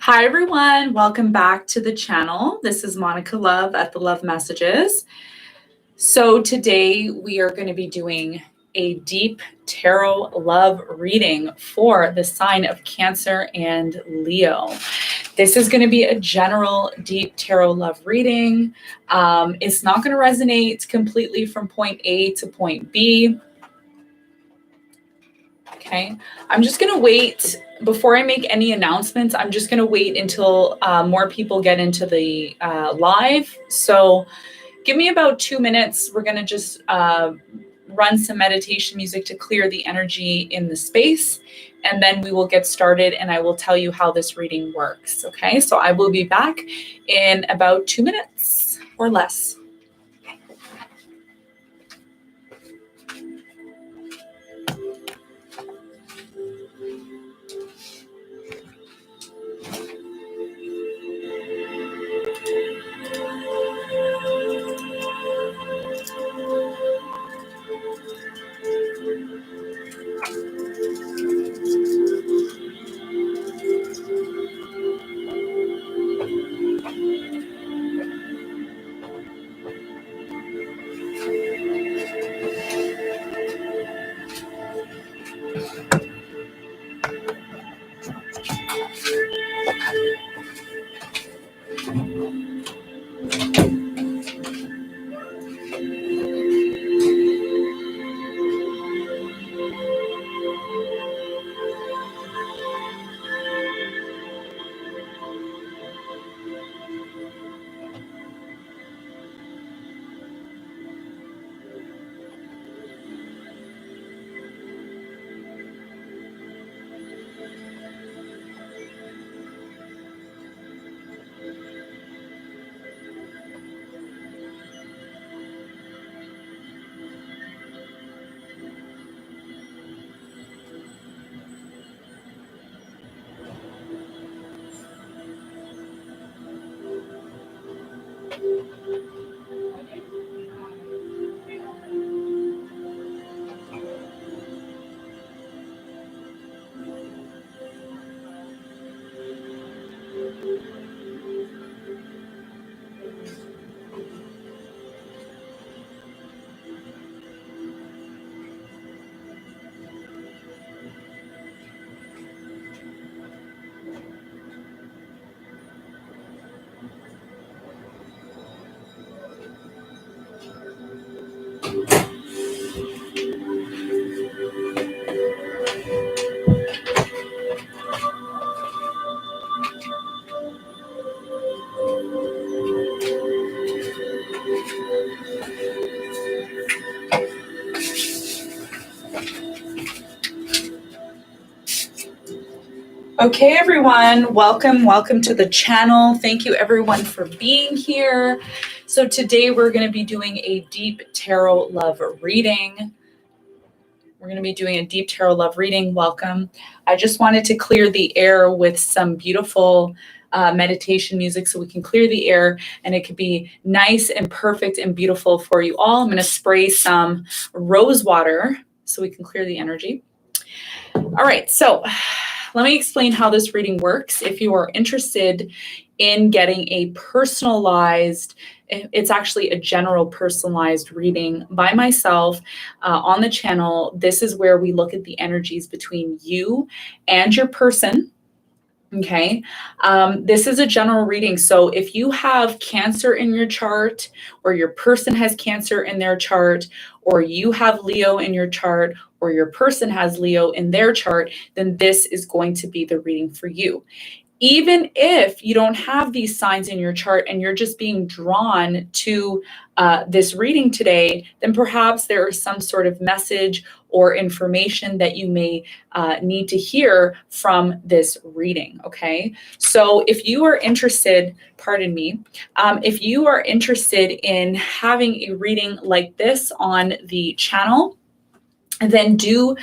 Hi everyone, welcome back to the channel. This is Monica Love at the Love Messages. So today we are going to be doing a deep tarot love reading for the sign of Cancer and Leo. This is going to be a general deep tarot love reading. It's not going to resonate completely from point A to point B. Okay, I'm just going to wait before I make any announcements. I'm just going to wait until more people get into the live. So give me about 2 minutes. We're going to just run some meditation music to clear the energy in the space. And then we will get started and I will tell you how this reading works. Okay, so I will be back in about 2 minutes or less. Okay, everyone, welcome to the channel. Thank you everyone for being here. So today we're going to be doing a deep tarot love reading. Welcome. I just wanted to clear the air with some beautiful meditation music so we can clear the air and it could be nice and perfect and beautiful for you all. I'm going to spray some rose water so we can clear the energy. All right, so let me explain how this reading works. If you are interested in getting a personalized, it's actually a general personalized reading by myself on the channel. This is where we look at the energies between you and your person. Okay, this is a general reading. So if you have Cancer in your chart, or your person has Cancer in their chart, or you have Leo in your chart, or your person has Leo in their chart, then this is going to be the reading for you. Even if you don't have these signs in your chart and you're just being drawn to this reading today, then perhaps there is some sort of message or information that you may need to hear from this reading, okay? So if you are interested, if you are interested in having a reading like this on the channel, then do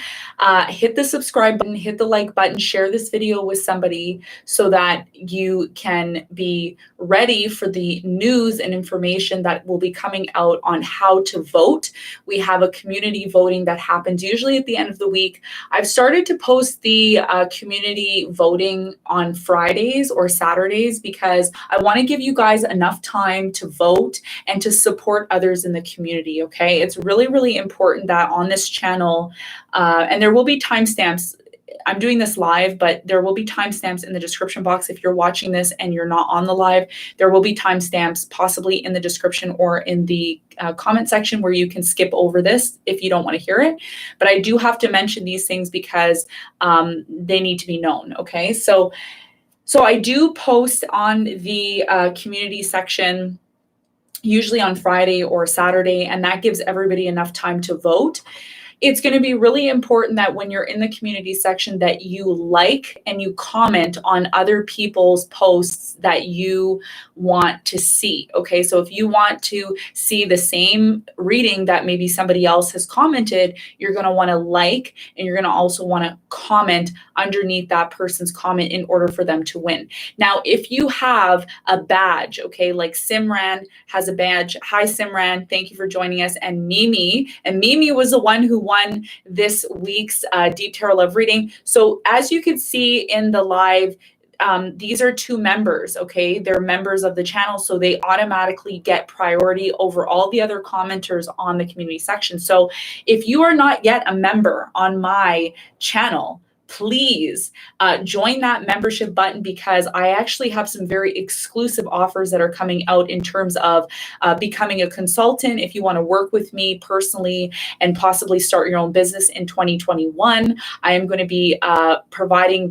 hit the subscribe button, hit the like button, share this video with somebody so that you can be ready for the news and information that will be coming out on how to vote. We have a community voting that happens usually at the end of the week. I've started to post the community voting on Fridays or Saturdays because I want to give you guys enough time to vote and to support others in the community, okay? It's really, really important that on this channel, and there will be timestamps. I'm doing this live, but there will be timestamps in the description box. If you're watching this and you're not on the live, there will be timestamps possibly in the description or in the comment section where you can skip over this if you don't want to hear it. But I do have to mention these things because they need to be known, okay? So I do post on the community section usually on Friday or Saturday, and that gives everybody enough time to vote. It's going to be really important that when you're in the community section that you like and you comment on other people's posts that you want to see. Okay, so if you want to see the same reading that maybe somebody else has commented, you're going to want to like, and you're going to also want to comment underneath that person's comment in order for them to win. Now, if you have a badge, okay, like Simran has a badge. Hi, Simran. Thank you for joining us. And Mimi was the one who won this week's Deep Tarot Love reading. So as you can see in the live, these are two members, okay? They're members of the channel, so they automatically get priority over all the other commenters on the community section. So if you are not yet a member on my channel, please join that membership button, because I actually have some very exclusive offers that are coming out in terms of becoming a consultant. If you want to work with me personally and possibly start your own business in 2021, I am going to be providing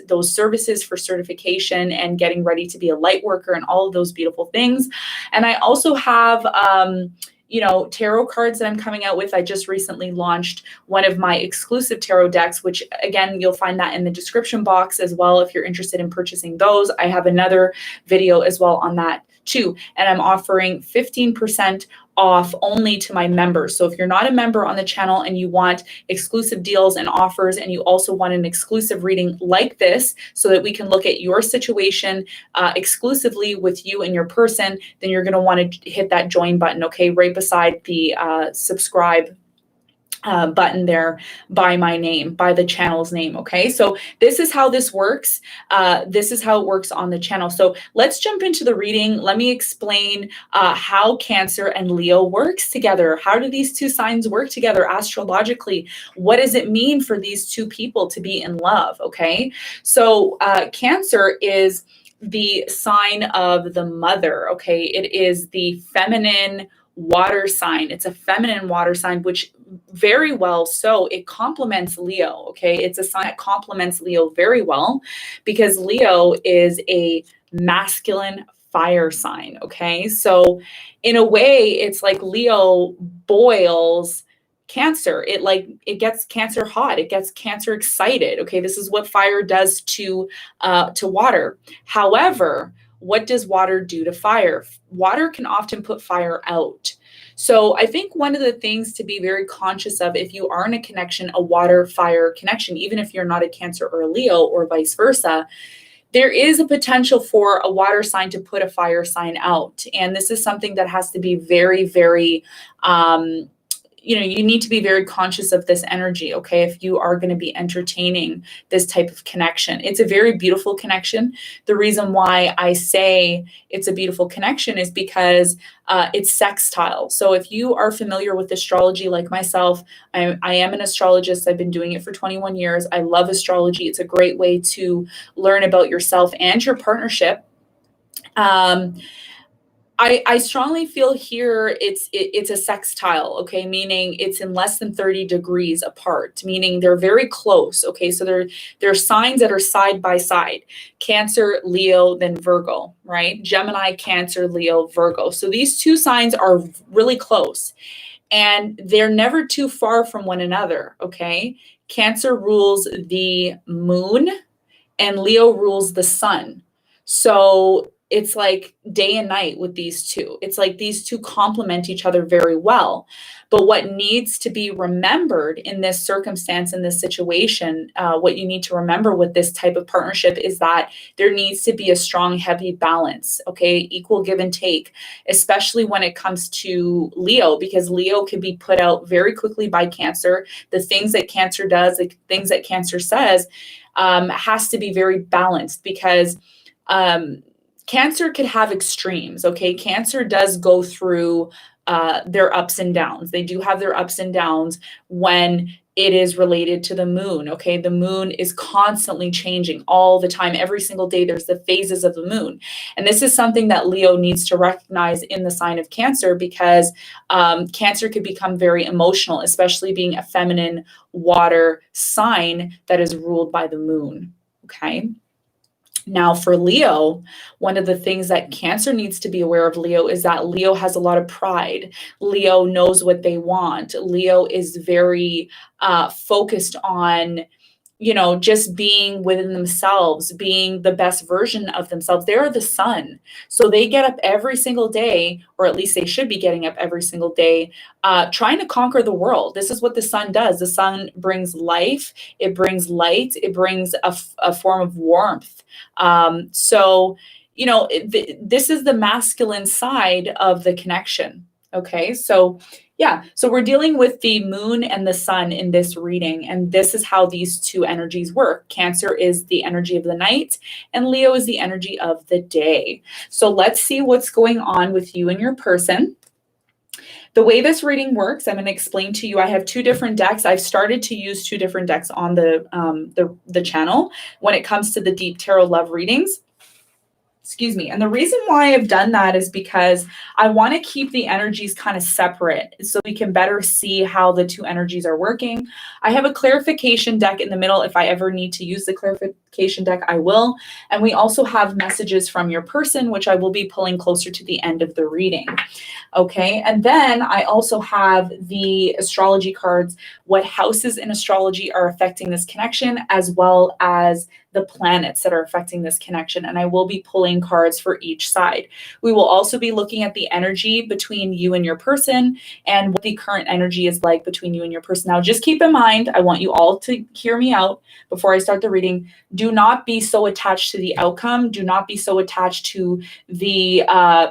those services for certification and getting ready to be a light worker and all of those beautiful things. And I also have tarot cards that I'm coming out with. I just recently launched one of my exclusive tarot decks, which again, you'll find that in the description box as well if you're interested in purchasing those. I have another video as well on that too. And I'm offering 15% off only to my members. So if you're not a member on the channel and you want exclusive deals and offers, and you also want an exclusive reading like this so that we can look at your situation exclusively with you and your person, then you're going to want to hit that join button, okay, right beside the subscribe button there by my name, by the channel's name. Okay, so this is how this works. This is how it works on the channel. So let's jump into the reading. Let me explain how Cancer and Leo works together. How do these two signs work together astrologically? What does it mean for these two people to be in love? Okay, so Cancer is the sign of the mother. Okay, it is the feminine water sign. It's a feminine water sign, which very well so it complements Leo. Okay, it's a sign that complements Leo very well because Leo is a masculine fire sign. Okay, so in a way it's like Leo boils Cancer. It gets Cancer hot. It gets Cancer excited. Okay, this is what fire does to water. However, what does water do to fire? Water can often put fire out. So I think one of the things to be very conscious of if you are in a connection, a water-fire connection, even if you're not a Cancer or a Leo or vice versa, there is a potential for a water sign to put a fire sign out. And this is something that has to be very, very you need to be very conscious of this energy, okay, if you are going to be entertaining this type of connection. It's a very beautiful connection. The reason why I say it's a beautiful connection is because it's sextile. So if you are familiar with astrology like myself, I am an astrologist. I've been doing it for 21 years. I love astrology. It's a great way to learn about yourself and your partnership. I strongly feel here it's a sextile, okay, meaning it's in less than 30 degrees apart, meaning they're very close, okay, so they're signs that are side by side. Cancer, Leo, then Virgo, right? Gemini, Cancer, Leo, Virgo. So these two signs are really close and they're never too far from one another, okay? Cancer rules the moon and Leo rules the sun. So it's like day and night with these two. It's like these two complement each other very well. But what needs to be remembered in this circumstance, in this situation, what you need to remember with this type of partnership is that there needs to be a strong, heavy balance, okay? Equal give and take, especially when it comes to Leo, because Leo can be put out very quickly by Cancer. The things that Cancer does, the things that Cancer says, has to be very balanced, because Cancer could have extremes, okay? Cancer does go through their ups and downs. They do have their ups and downs when it is related to the moon, okay? The moon is constantly changing all the time. Every single day, there's the phases of the moon. And this is something that Leo needs to recognize in the sign of Cancer, because Cancer could become very emotional, especially being a feminine water sign that is ruled by the moon, okay? Now for Leo, one of the things that Cancer needs to be aware of, Leo, is that Leo has a lot of pride. Leo knows what they want. Leo is very focused on, you know, just being within themselves, being the best version of themselves. They're the sun. So they get up every single day, or at least they should be getting up every single day, trying to conquer the world. This is what the sun does. The sun brings life, it brings light, it brings a form of warmth. So, you know, this is the masculine side of the connection. Okay, so yeah, so we're dealing with the moon and the sun in this reading, and this is how these two energies work. Cancer is the energy of the night, and Leo is the energy of the day. So let's see what's going on with you and your person. The way this reading works, I'm going to explain to you. I have two different decks. I've started to use two different decks on the channel when it comes to the deep tarot love readings. Excuse me. And the reason why I've done that is because I want to keep the energies kind of separate so we can better see how the two energies are working. I have a clarification deck in the middle. If I ever need to use the clarification deck, I will. And we also have messages from your person, which I will be pulling closer to the end of the reading. Okay. And then I also have the astrology cards, what houses in astrology are affecting this connection, as well as the planets that are affecting this connection. And I will be pulling cards for each side. We will also be looking at the energy between you and your person and what the current energy is like between you and your person. Now, just keep in mind, I want you all to hear me out before I start the reading. Do not be so attached to the outcome. Do not be so attached to the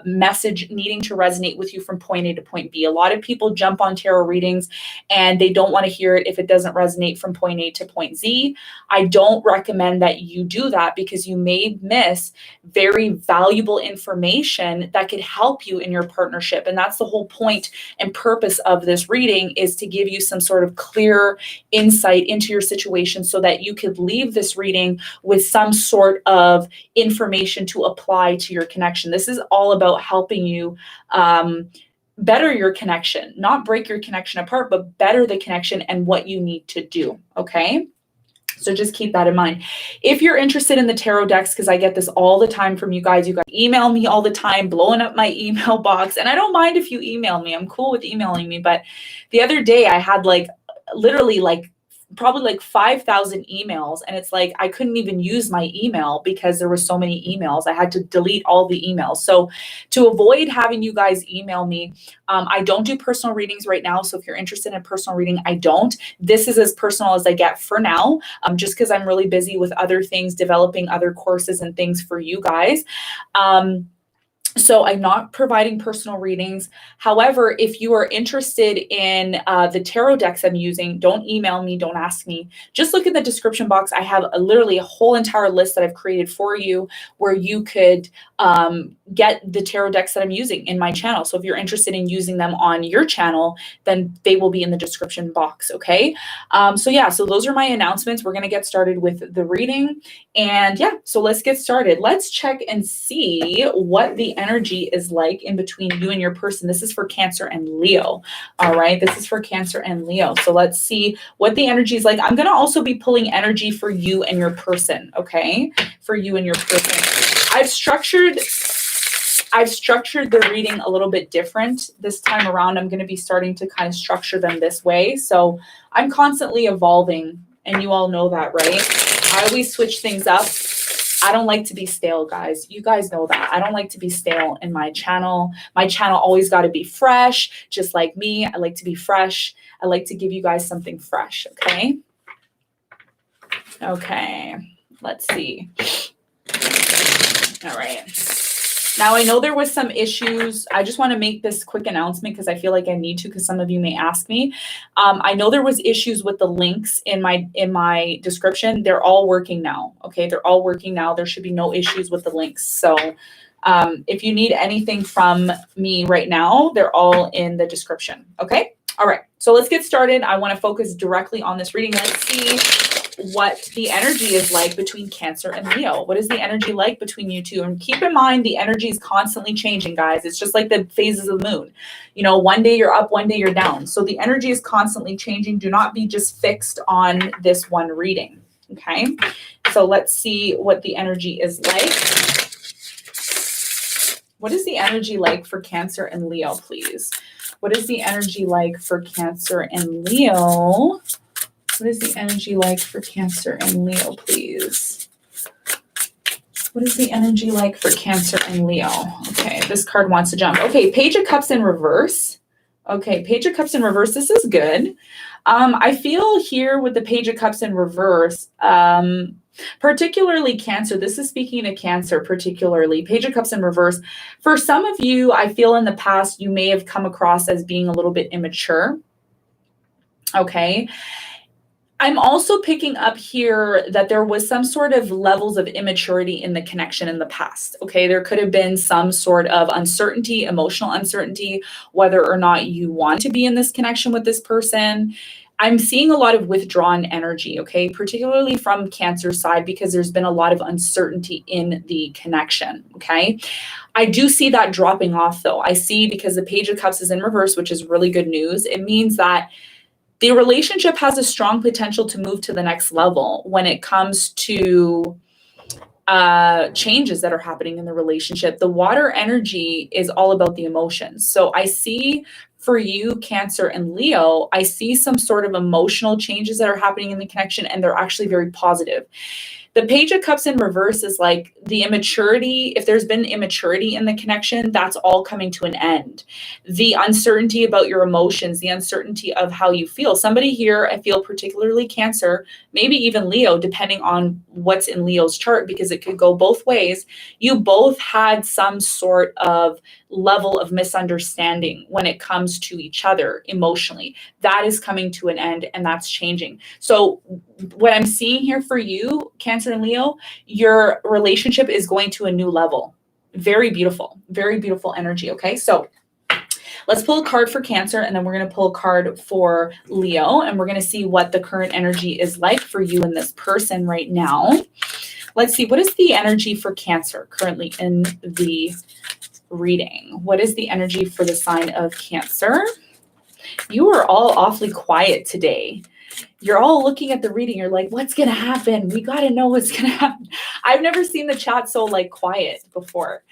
message needing to resonate with you from point A to point B. A lot of people jump on tarot readings and they don't want to hear it if it doesn't resonate from point A to point Z. I don't recommend that you do that, because you may miss very valuable information that could help you in your partnership. And that's the whole point and purpose of this reading, is to give you some sort of clear insight into your situation so that you could leave this reading with some sort of information to apply to your connection. This is all about helping you better your connection, not break your connection apart, but better the connection and what you need to do. Okay. So just keep that in mind. If you're interested in the tarot decks, because I get this all the time from you guys email me all the time, blowing up my email box. And I don't mind if you email me. I'm cool with emailing me. But the other day I had literally probably 5,000 emails. And it's like, I couldn't even use my email because there were so many emails. I had to delete all the emails. So to avoid having you guys email me, I don't do personal readings right now. So if you're interested in personal reading, I don't. This is as personal as I get for now, just because I'm really busy with other things, developing other courses and things for you guys. So I'm not providing personal readings. However, if you are interested in the tarot decks I'm using, don't email me, don't ask me. Just look in the description box. I have literally a whole entire list that I've created for you where you could get the tarot decks that I'm using in my channel. So if you're interested in using them on your channel, then they will be in the description box, okay? So yeah, so those are my announcements. We're gonna get started with the reading. And yeah, so let's get started. Let's check and see what the energy is like in between you and your person. This is for Cancer and Leo, all right? This is for Cancer and Leo. So let's see what the energy is like. I'm gonna also be pulling energy for you and your person, okay? For you and your person. I've structured the reading a little bit different this time around. I'm going to be starting to kind of structure them this way. So I'm constantly evolving, and you all know that, right? I always switch things up I don't like to be stale, guys. You guys know that. I don't like to be stale in my channel. My channel always got to be fresh, just like me. I like to be fresh. I like to give you guys something fresh, okay? Okay, let's see. All right. Now, I know there was some issues. I just want to make this quick announcement because I feel like I need to, because some of you may ask me. I know there was issues with the links in my description. They're all working now. Okay, they're all working now. There should be no issues with the links. So if you need anything from me right now, they're all in the description. Okay. All right. So let's get started. I want to focus directly on this reading. Let's see what the energy is like between Cancer and Leo. What is the energy like between you two? And keep in mind, the energy is constantly changing, guys. It's just like the phases of the moon. You know, one day you're up, one day you're down. So the energy is constantly changing. Do not be just fixed on this one reading. Okay. So let's see what the energy is like. What is the energy like for Cancer and Leo, please? What is the energy like for Cancer and Leo? What is the energy like for Cancer and Leo, please? What is the energy like for Cancer and Leo? Okay, this card wants to jump. Okay, Page of Cups in reverse. Okay, Page of Cups in reverse. This is good. I feel here with the Page of Cups in reverse, particularly Cancer. This is speaking to Cancer, particularly Page of Cups in reverse. For some of you, I feel in the past, you may have come across as being a little bit immature. Okay. I'm also picking up here that there was some sort of levels of immaturity in the connection in the past. Okay, there could have been some sort of uncertainty, emotional uncertainty, whether or not you want to be in this connection with this person. I'm seeing a lot of withdrawn energy, okay, particularly from Cancer side, because there's been a lot of uncertainty in the connection, okay? I do see that dropping off though. I see, because the Page of Cups is in reverse, which is really good news. It means that the relationship has a strong potential to move to the next level when it comes to changes that are happening in the relationship. The water energy is all about the emotions. So I see for you, Cancer and Leo, I see some sort of emotional changes that are happening in the connection, and they're actually very positive. The Page of Cups in reverse is like the immaturity. If there's been immaturity in the connection, that's all coming to an end. The uncertainty about your emotions, the uncertainty of how you feel. Somebody here, I feel particularly Cancer, maybe even Leo, depending on what's in Leo's chart, because it could go both ways. You both had some sort of level of misunderstanding when it comes to each other emotionally. That is coming to an end, and that's changing. So what I'm seeing here for you, Cancer and Leo, your relationship is going to a new level. Very beautiful energy. Okay, so let's pull a card for Cancer, and then we're going to pull a card for Leo, and we're going to see what the current energy is like for you and this person right now. Let's see, what is the energy for Cancer currently in the reading? What is the energy for the sign of Cancer? You are all awfully quiet today. You're all looking at the reading. You're like, what's going to happen? We got to know what's going to happen. I've never seen the chat so like quiet before.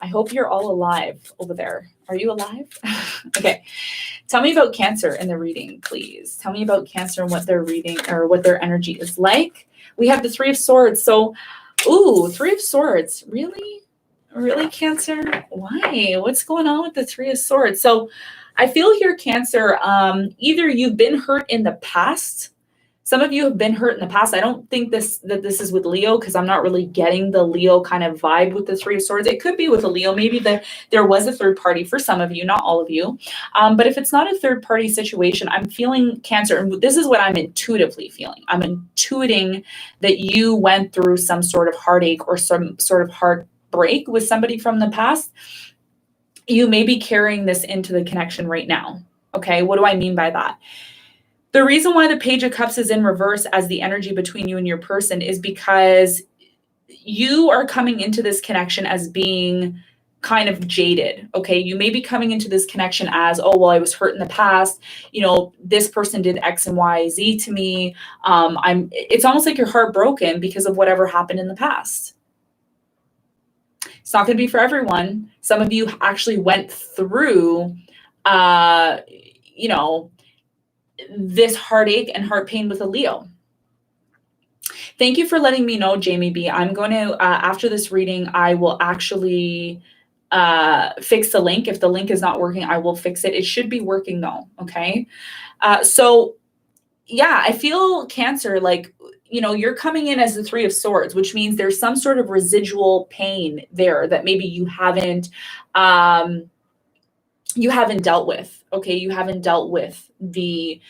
I hope you're all alive over there. Are you alive? Okay. Tell me about Cancer in the reading, please. Tell me about Cancer and what they're reading, or what their energy is like. We have the Three of Swords. So, ooh, Three of Swords. Really? Really, Cancer? Why? What's going on with the Three of Swords? So I feel here, Cancer, either you've been hurt in the past. Some of you have been hurt in the past. I don't think this is with Leo, because I'm not really getting the Leo kind of vibe with the Three of Swords. It could be with a Leo. Maybe there was a third party for some of you, not all of you. But if it's not a third party situation, I'm feeling, Cancer, and this is what I'm intuitively feeling. I'm intuiting that you went through some sort of heartache or some sort of heartbreak with somebody from the past. You may be carrying this into the connection right now. Okay, what do I mean by that? The reason why the Page of Cups is in reverse as the energy between you and your person is because you are coming into this connection as being kind of jaded. Okay, you may be coming into this connection as, oh, well, I was hurt in the past. You know, this person did X and Y, Z to me. It's almost like you're heartbroken because of whatever happened in the past. It's not going to be for everyone. Some of you actually went through, you know, this heartache and heart pain with a Leo. Thank you for letting me know, Jamie B. I'm going to, after this reading, I will actually fix the link. If the link is not working, I will fix it. It should be working though, okay? So yeah, I feel Cancer, like, you know, you're coming in as the Three of Swords, which means there's some sort of residual pain there that maybe you haven't dealt with. Okay, you haven't dealt with the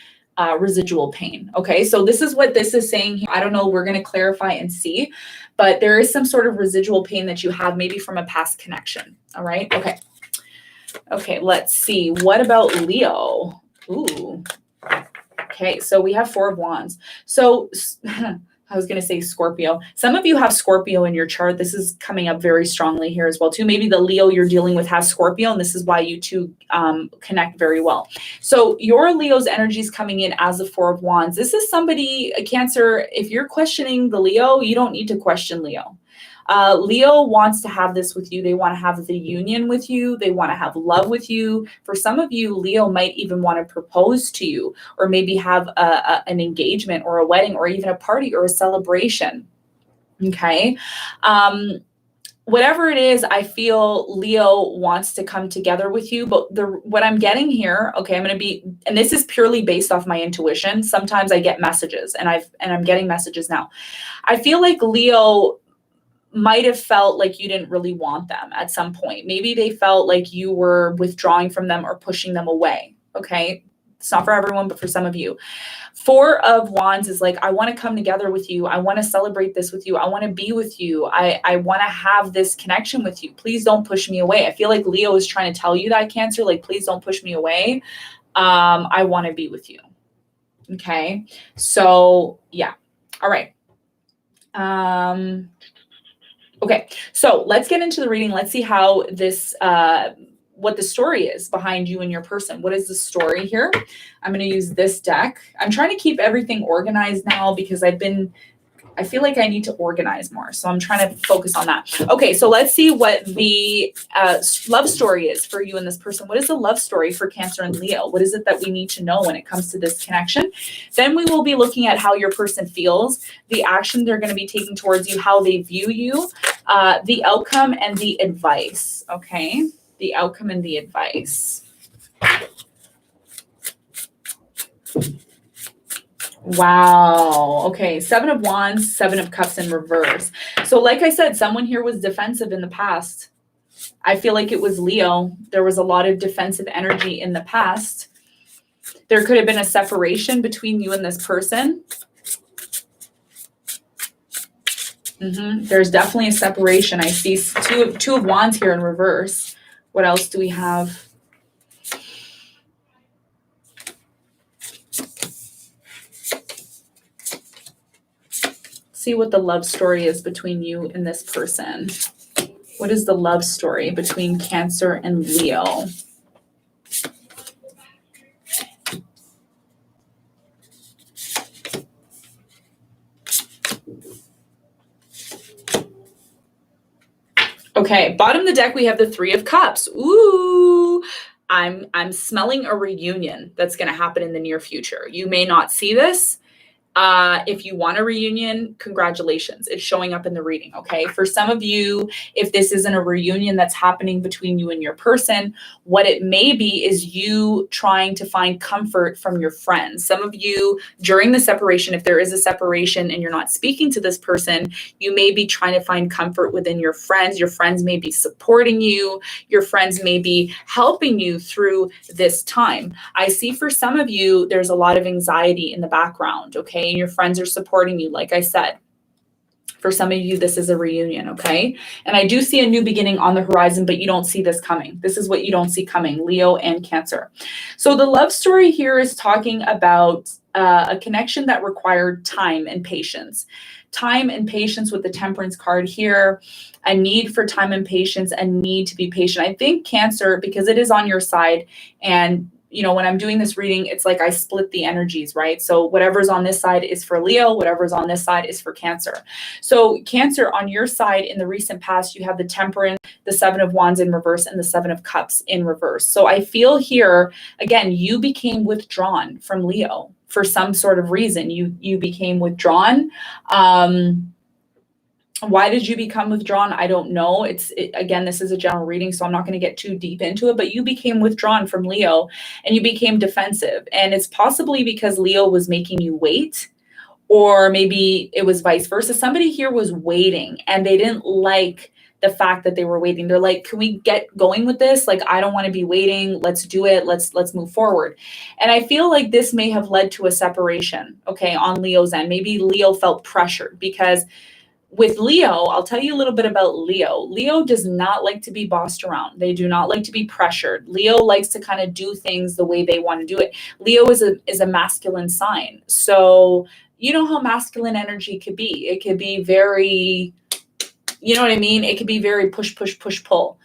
residual pain. Okay, so this is what this is saying here. I don't know, we're going to clarify and see, but there is some sort of residual pain that you have maybe from a past connection. All right, okay, let's see. What about Leo? Ooh, okay, so we have Four of Wands. So I was going to say Scorpio. Some of you have Scorpio in your chart. This is coming up very strongly here as well too. Maybe the Leo you're dealing with has Scorpio, and this is why you two connect very well. So your Leo's energy is coming in as the Four of Wands. This is somebody, a Cancer, if you're questioning the Leo, you don't need to question Leo. Leo wants to have this with you. They want to have the union with you. They want to have love with you. For some of you, Leo might even want to propose to you, or maybe have an engagement or a wedding or even a party or a celebration. Okay. Whatever it is, I feel Leo wants to come together with you. But what I'm getting here, okay, and this is purely based off my intuition. Sometimes I get messages, and I'm getting messages now. I feel like Leo might have felt like you didn't really want them at some point. Maybe they felt like you were withdrawing from them or pushing them away. Okay. It's not for everyone, but for some of you. Four of Wands is like, I want to come together with you. I want to celebrate this with you. I want to be with you. I want to have this connection with you. Please don't push me away. I feel like Leo is trying to tell you that, Cancer, like, please don't push me away. I want to be with you. Okay. So yeah. All right. Okay, so let's get into the reading. Let's see how this, what the story is behind you and your person. What is the story here? I'm going to use this deck. I'm trying to keep everything organized now because I feel like I need to organize more. So I'm trying to focus on that. Okay, so let's see what the love story is for you and this person. What is the love story for Cancer and Leo? What is it that we need to know when it comes to this connection? Then we will be looking at how your person feels, the action they're going to be taking towards you, how they view you, the outcome and the advice. Okay, the outcome and the advice. Wow. Okay. Seven of Wands, Seven of Cups in reverse. So like I said, someone here was defensive in the past. I feel like it was Leo. There was a lot of defensive energy in the past. There could have been a separation between you and this person. There's definitely a separation. I see two of Wands here in reverse. What else do we have? See what the love story is between you and this person. What is the love story between Cancer and Leo? Okay, bottom of the deck, we have the Three of Cups. Ooh, I'm smelling a reunion that's going to happen in the near future. You may not see this. If you want a reunion, congratulations. It's showing up in the reading, okay? For some of you, if this isn't a reunion that's happening between you and your person, what it may be is you trying to find comfort from your friends. Some of you, during the separation, if there is a separation and you're not speaking to this person, you may be trying to find comfort within your friends. Your friends may be supporting you. Your friends may be helping you through this time. I see for some of you, there's a lot of anxiety in the background, okay? And your friends are supporting you, like I said. For some of you, this is a reunion, okay? And I do see a new beginning on the horizon, but you don't see this coming. This is what you don't see coming, Leo and Cancer. So the love story here is talking about a connection that required time and patience. Time and patience with the Temperance card here, a need for time and patience, a need to be patient. I think Cancer, because it is on your side and you know, when I'm doing this reading, it's like I split the energies, right? So whatever's on this side is for Leo, whatever's on this side is for Cancer. So Cancer, on your side, in the recent past, you have the Temperance, the Seven of Wands in reverse, and the Seven of Cups in reverse. So I feel here, again, you became withdrawn from Leo for some sort of reason. You became withdrawn. Why did you become withdrawn? I don't know. Again, this is a general reading, so I'm not going to get too deep into it, but you became withdrawn from Leo and you became defensive. And it's possibly because Leo was making you wait, or maybe it was vice versa. Somebody here was waiting and they didn't like the fact that they were waiting. They're like, can we get going with this? Like, I don't want to be waiting. Let's do it. Let's move forward. And I feel like this may have led to a separation, okay, on Leo's end. Maybe Leo felt pressured because with Leo, I'll tell you a little bit about Leo. Leo does not like to be bossed around. They do not like to be pressured. Leo likes to kind of do things the way they want to do it. Leo is a masculine sign. So you know how masculine energy could be. It could be very, you know what I mean? It could be very push, push, push, pull.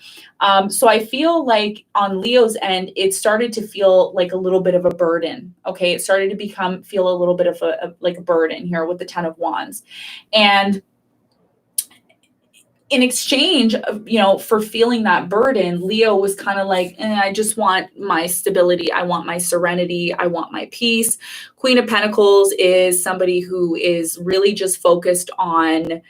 So I feel like on Leo's end, it started to feel like a little bit of a burden. Okay. It started to feel a little bit of like a burden here with the Ten of Wands. And in exchange of, you know, for feeling that burden, Leo was kind of like, I just want my stability. I want my serenity. I want my peace. Queen of Pentacles is somebody who is really just focused on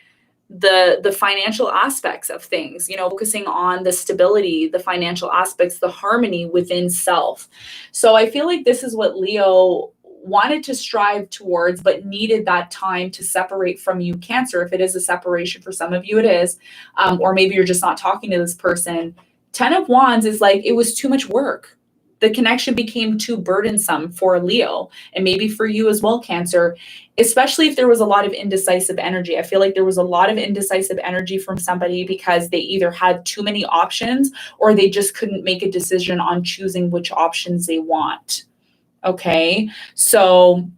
the financial aspects of things, you know, focusing on the stability, the financial aspects, the harmony within self. So I feel like this is what Leo wanted to strive towards, but needed that time to separate from you, Cancer. If it is a separation for some of you, it is, or maybe you're just not talking to this person. Ten of Wands is like, it was too much work. The connection became too burdensome for Leo, and maybe for you as well, Cancer, especially if there was a lot of indecisive energy. I feel like there was a lot of indecisive energy from somebody because they either had too many options or they just couldn't make a decision on choosing which options they want. Okay, so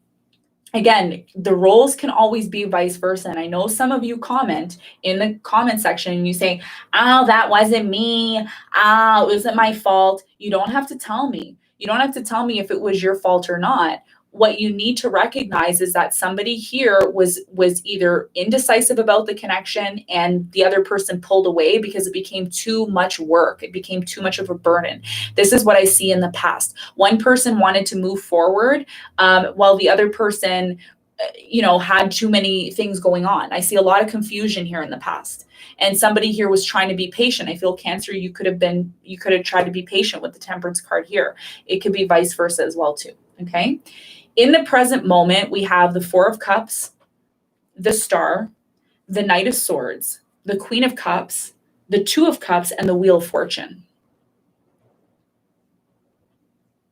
again, the roles can always be vice versa. And I know some of you comment in the comment section and you say, oh, that wasn't me. Oh, it wasn't my fault. You don't have to tell me. You don't have to tell me if it was your fault or not. What you need to recognize is that somebody here was either indecisive about the connection and the other person pulled away because it became too much work. It became too much of a burden. This is what I see in the past. One person wanted to move forward while the other person, you know, had too many things going on. I see a lot of confusion here in the past. And somebody here was trying to be patient. I feel, Cancer, you could have tried to be patient with the Temperance card here. It could be vice versa as well too. Okay. In the present moment, we have the Four of Cups, the Star, the Knight of Swords, the Queen of Cups, the Two of Cups, and the Wheel of Fortune.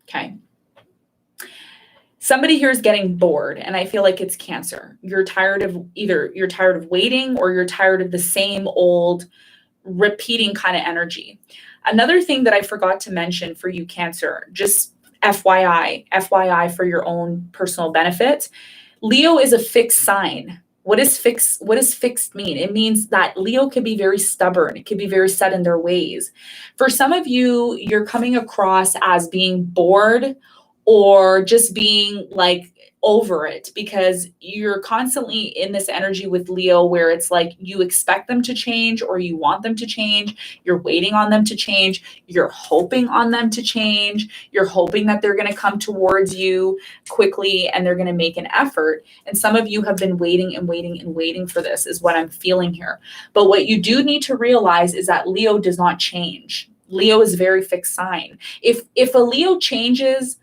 Okay. Somebody here is getting bored, and I feel like it's Cancer. You're tired of waiting, or you're tired of the same old repeating kind of energy. Another thing that I forgot to mention for you, Cancer, just FYI for your own personal benefit. Leo is a fixed sign. What does fixed mean? It means that Leo can be very stubborn. It can be very set in their ways. For some of you, you're coming across as being bored or just being like over it because you're constantly in this energy with Leo where it's like you expect them to change or you want them to change. You're waiting on them to change. You're hoping on them to change. You're hoping that they're going to come towards you quickly and they're going to make an effort. And some of you have been waiting and waiting and waiting for this is what I'm feeling here. But what you do need to realize is that Leo does not change. Leo is a very fixed sign. If a Leo changes,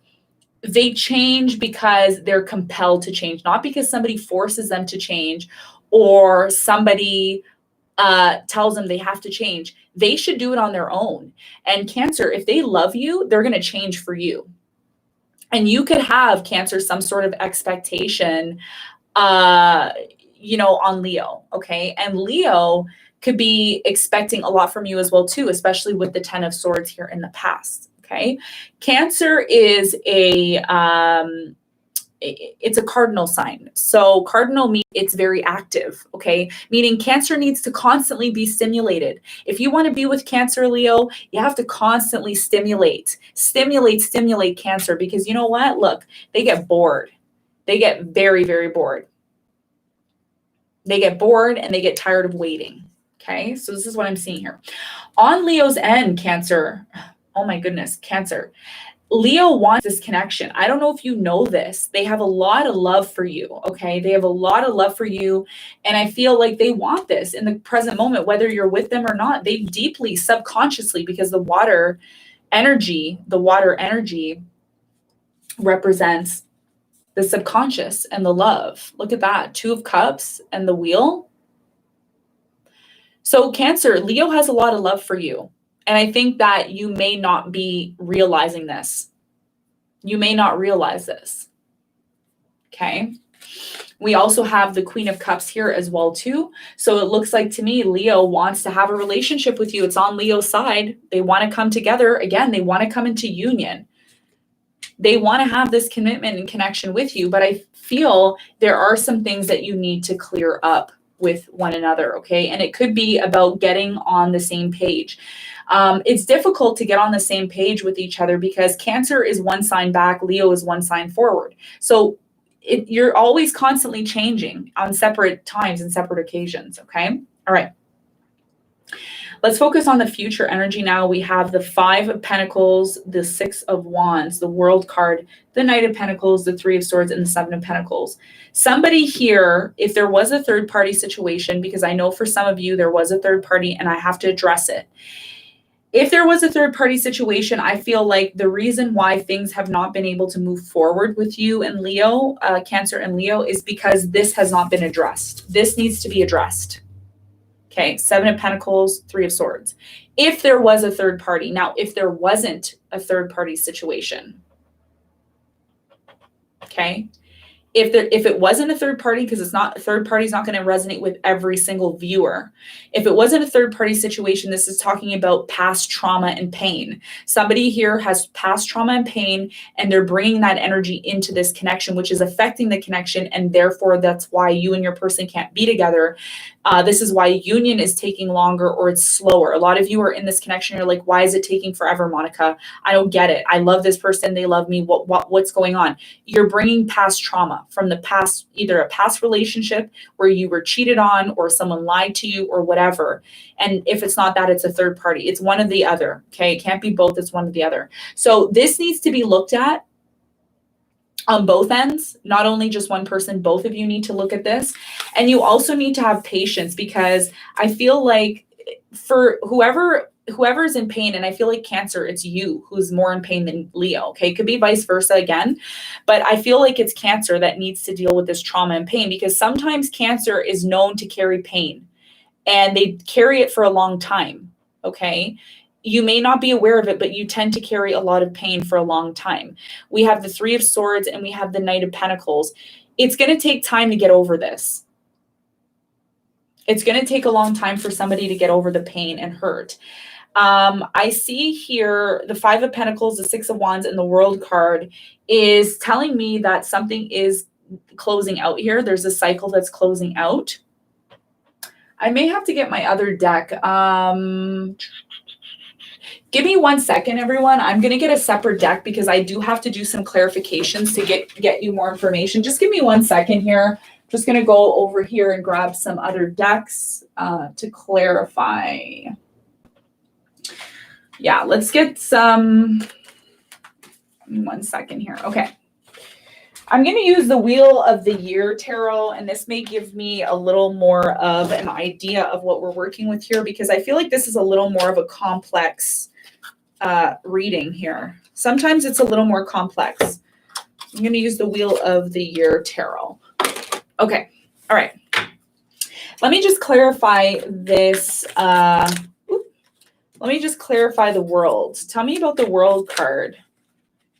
they change because they're compelled to change, not because somebody forces them to change or somebody tells them they have to change. They should do it on their own. And Cancer, if they love you, they're going to change for you. And you could have, Cancer, some sort of expectation, you know, on Leo. Okay. And Leo could be expecting a lot from you as well, too, especially with the Ten of Swords here in the past. Okay. Cancer is a it's a cardinal sign. So cardinal means it's very active, okay? Meaning Cancer needs to constantly be stimulated. If you want to be with Cancer, Leo, you have to constantly stimulate Cancer, because you know what? Look, they get bored. They get very, very bored. They get bored and they get tired of waiting, okay? So this is what I'm seeing here. On Leo's end, Cancer, oh my goodness, Cancer, Leo wants this connection. I don't know if you know this. They have a lot of love for you, okay? They have a lot of love for you. And I feel like they want this in the present moment, whether you're with them or not. They deeply, subconsciously, because the water energy represents the subconscious and the love. Look at that. 2 of Cups and the Wheel. So Cancer, Leo has a lot of love for you. And I think that you may not be realizing this. You may not realize this. Okay. We also have the Queen of Cups here as well too. So it looks like to me, Leo wants to have a relationship with you. It's on Leo's side. They want to come together. Again, they want to come into union. They want to have this commitment and connection with you. But I feel there are some things that you need to clear up with one another. Okay. And it could be about getting on the same page. It's difficult to get on the same page with each other because Cancer is one sign back, Leo is one sign forward. So you're always constantly changing on separate times and separate occasions, okay? All right. Let's focus on the future energy now. We have the 5 of Pentacles, the 6 of Wands, the World card, the Knight of Pentacles, the 3 of Swords, and the 7 of Pentacles. Somebody here, if there was a third party situation, because I know for some of you there was a third party and I have to address it. If there was a third party situation, I feel like the reason why things have not been able to move forward with you and Leo, Cancer and Leo, is because this has not been addressed. This needs to be addressed. Okay, 7 of Pentacles, 3 of Swords. If there was a third party. Now, if there wasn't a third party situation, okay, if it wasn't a third party, because it's not, a third party is not going to resonate with every single viewer. If it wasn't a third party situation, this is talking about past trauma and pain. Somebody here has past trauma and pain, and they're bringing that energy into this connection, which is affecting the connection. And therefore, that's why you and your person can't be together. This is why union is taking longer or it's slower. A lot of you are in this connection. You're like, why is it taking forever, Monica? I don't get it. I love this person. They love me. What's going on? You're bringing past trauma from the past, either a past relationship where you were cheated on or someone lied to you or whatever. And if it's not that, it's a third party. It's one or the other. Okay. It can't be both. It's one or the other. So this needs to be looked at on both ends, not only just one person. Both of you need to look at this. And you also need to have patience, because I feel like for whoever's in pain, and I feel like Cancer, it's you who's more in pain than Leo. Okay. It could be vice versa again, but I feel like it's Cancer that needs to deal with this trauma and pain, because sometimes Cancer is known to carry pain and they carry it for a long time. Okay. You may not be aware of it, but you tend to carry a lot of pain for a long time. We have the 3 of Swords and we have the Knight of Pentacles. It's going to take time to get over this. It's going to take a long time for somebody to get over the pain and hurt. I see here the 5 of Pentacles, the 6 of Wands, and the World card is telling me that something is closing out here. There's a cycle that's closing out. I may have to get my other deck. Give me 1 second, everyone. I'm going to get a separate deck because I do have to do some clarifications to get you more information. Just give me 1 second here. Just going to go over here and grab some other decks to clarify. Yeah, let's get some. 1 second here. Okay. I'm going to use the Wheel of the Year Tarot, and this may give me a little more of an idea of what we're working with here, because I feel like this is a little more of a complex reading here. Sometimes it's a little more complex. I'm going to use the Wheel of the Year Tarot. Okay. All right. Let me just clarify this. Let me just clarify the world. Tell me about the World card.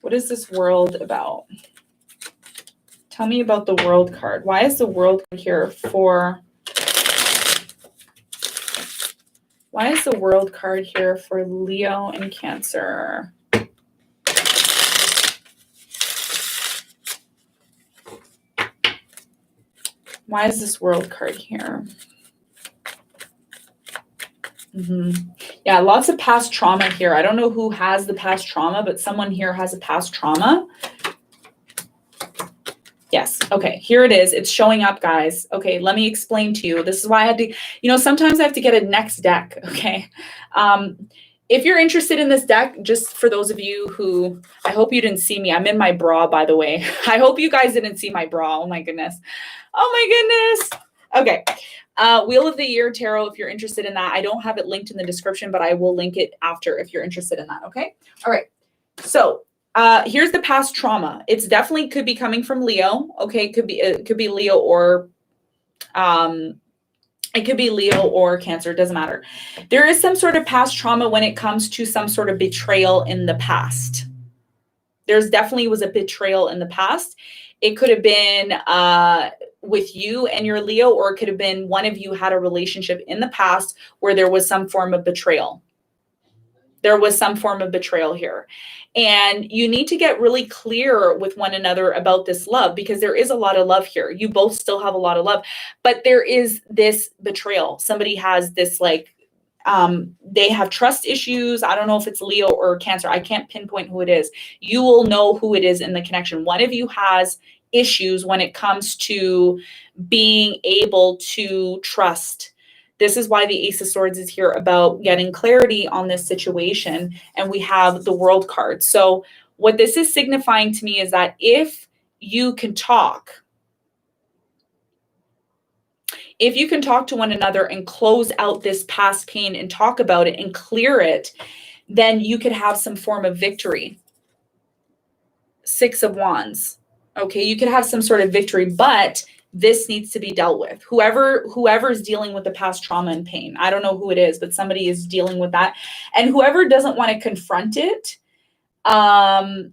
What is this world about? Tell me about the World card. Why is the World here for... Why is the World card here for Leo and Cancer? Why is this World card here? Yeah, lots of past trauma here. I don't know who has the past trauma, but someone here has a past trauma. Yes. Okay. Here it is. It's showing up, guys. Okay. Let me explain to you. This is why I had to, sometimes I have to get a next deck. Okay. If you're interested in this deck, just for those of you who, I hope you didn't see me. I'm in my bra, by the way. I hope you guys didn't see my bra. Oh my goodness. Oh my goodness. Okay. Wheel of the Year Tarot, if you're interested in that. I don't have it linked in the description, but I will link it after if you're interested in that. Okay. All right. So here's the past trauma. It's definitely could be coming from Leo. Okay. It could be Leo or, it could be Leo or Cancer. It doesn't matter. There is some sort of past trauma when it comes to some sort of betrayal in the past. There's definitely was a betrayal in the past. It could have been with you and your Leo, or it could have been one of you had a relationship in the past where there was some form of betrayal. There was some form of betrayal here. And you need to get really clear with one another about this love, because there is a lot of love here. You both still have a lot of love, but there is this betrayal. Somebody has this they have trust issues. I don't know if it's Leo or Cancer. I can't pinpoint who it is. You will know who it is in the connection. One of you has issues when it comes to being able to trust. This is why the Ace of Swords is here, about getting clarity on this situation. And we have the World card. So what this is signifying to me is that if you can talk to one another and close out this past pain and talk about it and clear it, then you could have some form of victory. Six of Wands. Okay, you could have some sort of victory, but this needs to be dealt with. Whoever's dealing with the past trauma and pain. I don't know who it is, but somebody is dealing with that. And whoever doesn't want to confront it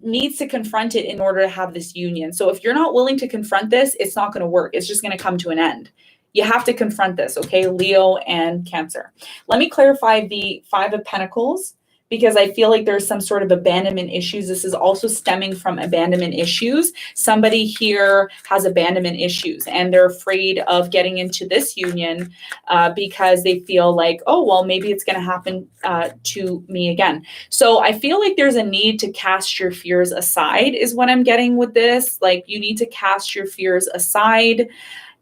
needs to confront it in order to have this union. So if you're not willing to confront this, it's not going to work. It's just going to come to an end. You have to confront this, okay? Leo and Cancer. Let me clarify the Five of Pentacles, because I feel like there's some sort of abandonment issues. This is also stemming from abandonment issues. Somebody here has abandonment issues and they're afraid of getting into this union because they feel like, oh, well, maybe it's going to happen to me again. So I feel like there's a need to cast your fears aside is what I'm getting with this. Like, you need to cast your fears aside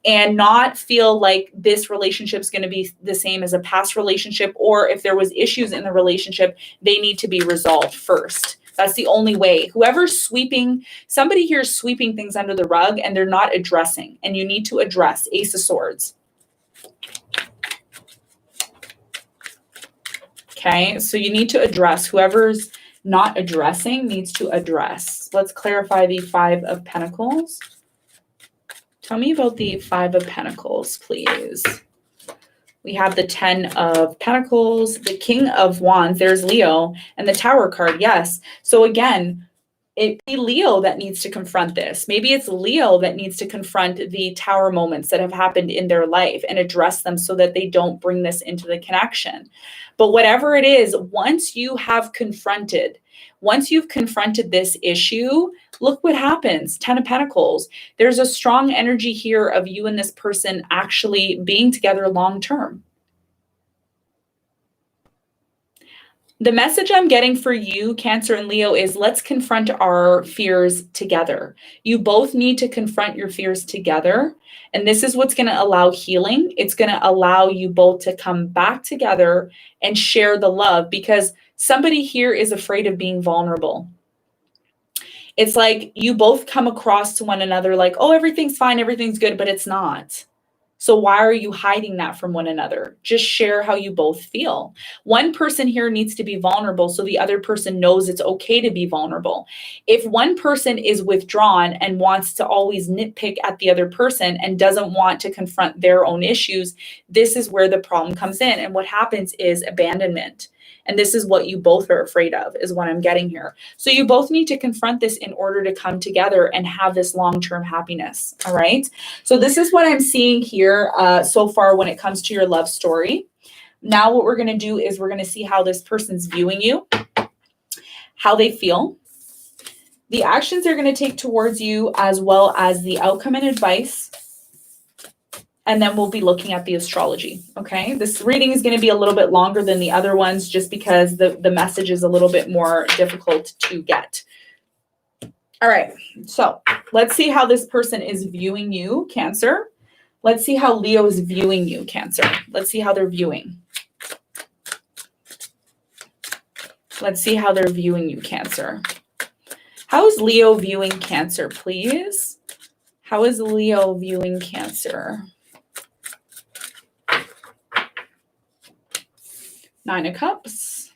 and not feel like this relationship is going to be the same as a past relationship, or if there was issues in the relationship, they need to be resolved first. That's the only way. Whoever's sweeping, somebody here is sweeping things under the rug and they're not addressing, and you need to address. Ace of Swords. Okay, so you need to address. Whoever's not addressing needs to address. Let's clarify the Five of Pentacles. Tell me about the Five of Pentacles, please. We have the Ten of Pentacles, the King of Wands, there's Leo, and the Tower card, yes. So again, it'd be Leo that needs to confront this. Maybe it's Leo that needs to confront the Tower moments that have happened in their life and address them so that they don't bring this into the connection. But whatever it is, once you've confronted this issue, look what happens. Ten of Pentacles. There's a strong energy here of you and this person actually being together long term. The message I'm getting for you, Cancer and Leo, is let's confront our fears together. You both need to confront your fears together. And this is what's going to allow healing. It's going to allow you both to come back together and share the love, because somebody here is afraid of being vulnerable. It's like you both come across to one another like, oh, everything's fine, everything's good, but it's not. So why are you hiding that from one another? Just share how you both feel. One person here needs to be vulnerable so the other person knows it's okay to be vulnerable. If one person is withdrawn and wants to always nitpick at the other person and doesn't want to confront their own issues, this is where the problem comes in. And what happens is abandonment. And this is what you both are afraid of, is what I'm getting here. So you both need to confront this in order to come together and have this long-term happiness. All right. So this is what I'm seeing here so far when it comes to your love story. Now what we're going to do is we're going to see how this person's viewing you, how they feel, the actions they're going to take towards you, as well as the outcome and advice. and then we'll be looking at the astrology, okay? This reading is going to be a little bit longer than the other ones just because the message is a little bit more difficult to get. All right, so let's see how this person is viewing you, Cancer. Let's see how Leo is viewing you, Cancer. Let's see how they're viewing. Let's see how they're viewing you, Cancer. How is Leo viewing Cancer, please? How is Leo viewing Cancer? Nine of Cups,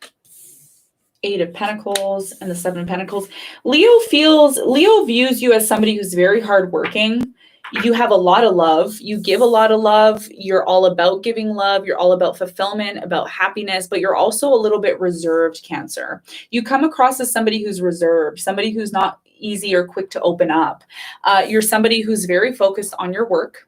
Eight of Pentacles, and the Seven of Pentacles. Leo views you as somebody who's very hardworking. You have a lot of love. You give a lot of love. You're all about giving love. You're all about fulfillment, about happiness, but you're also a little bit reserved, Cancer. You come across as somebody who's reserved, somebody who's not easy or quick to open up. You're somebody who's very focused on your work.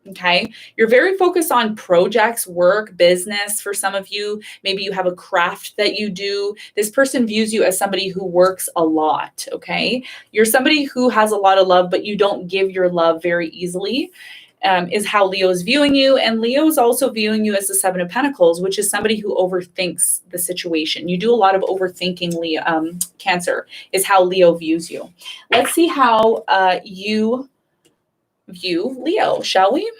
Okay. You're very focused on projects, work, business. For some of you, maybe you have a craft that you do. This person views you as somebody who works a lot. Okay. You're somebody who has a lot of love, but you don't give your love very easily, is how Leo is viewing you. And Leo is also viewing you as the Seven of Pentacles, which is somebody who overthinks the situation. You do a lot of overthinking, Leo, Cancer, is how Leo views you. Let's see how you view Leo, shall we?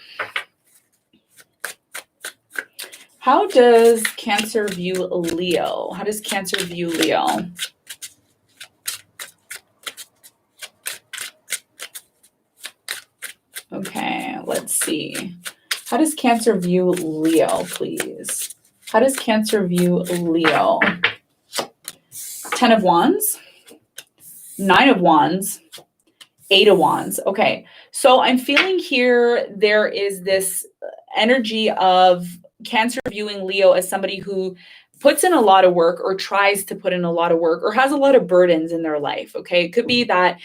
How does Cancer view Leo? How does Cancer view Leo? Okay, let's see. How does Cancer view Leo, please? How does Cancer view Leo? 10 of Wands, 9 of Wands, 8 of Wands. Okay, so I'm feeling here there is this energy of Cancer viewing Leo as somebody who puts in a lot of work or tries to put in a lot of work or has a lot of burdens in their life. Okay, it could be that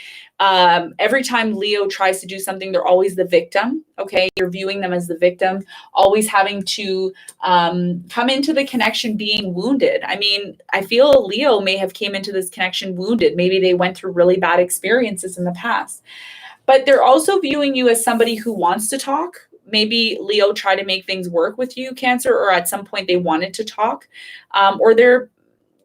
every time Leo tries to do something, they're always the victim. Okay, you're viewing them as the victim, always having to come into the connection being wounded. I mean, I feel Leo may have came into this connection wounded. Maybe they went through really bad experiences in the past, but they're also viewing you as somebody who wants to talk. Maybe Leo tried to make things work with you, Cancer, or at some point they wanted to talk, or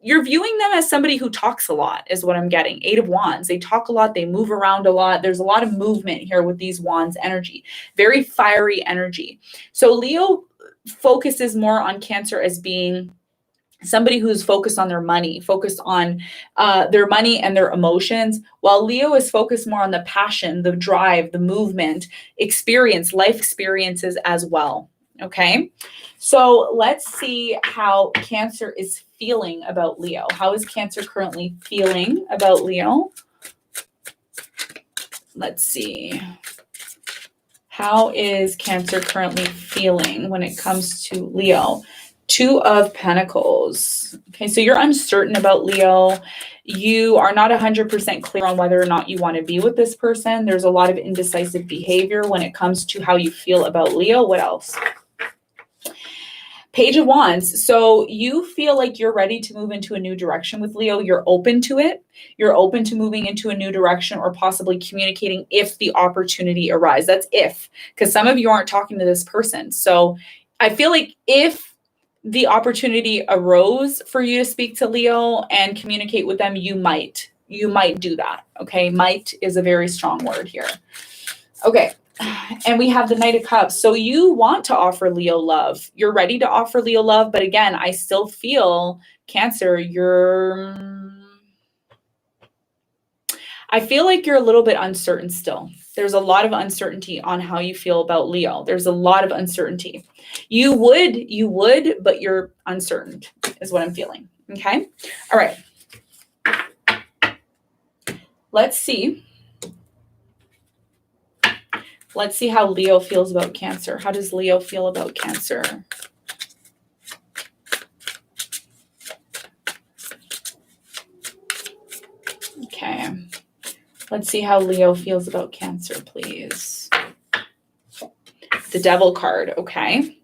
you're viewing them as somebody who talks a lot is what I'm getting. 8 of Wands. They talk a lot. They move around a lot. There's a lot of movement here with these Wands energy, very fiery energy. So Leo focuses more on Cancer as being somebody who's focused on their money, focused on their money and their emotions, while Leo is focused more on the passion, the drive, the movement, experience, life experiences as well. Okay, so let's see how Cancer is feeling about Leo. How is Cancer currently feeling about Leo? Let's see. How is Cancer currently feeling when it comes to Leo? 2 of Pentacles. Okay, so you're uncertain about Leo. You are not 100% clear on whether or not you want to be with this person. There's a lot of indecisive behavior when it comes to how you feel about Leo. What else? Page of Wands. So you feel like you're ready to move into a new direction with Leo. You're open to it. You're open to moving into a new direction or possibly communicating if the opportunity arises. That's if, because some of you aren't talking to this person. So I feel like if the opportunity arose for you to speak to Leo and communicate with them, you might do that. Okay. Might is a very strong word here. Okay. And we have the Knight of Cups. So you want to offer Leo love. You're ready to offer Leo love. But again, I still feel, Cancer, I feel like you're a little bit uncertain still. There's a lot of uncertainty on how you feel about Leo. There's a lot of uncertainty. You would, but you're uncertain is what I'm feeling. Okay. All right. Let's see. Let's see how Leo feels about Cancer. How does Leo feel about Cancer? Okay. Let's see how Leo feels about Cancer, please. The Devil card. Okay.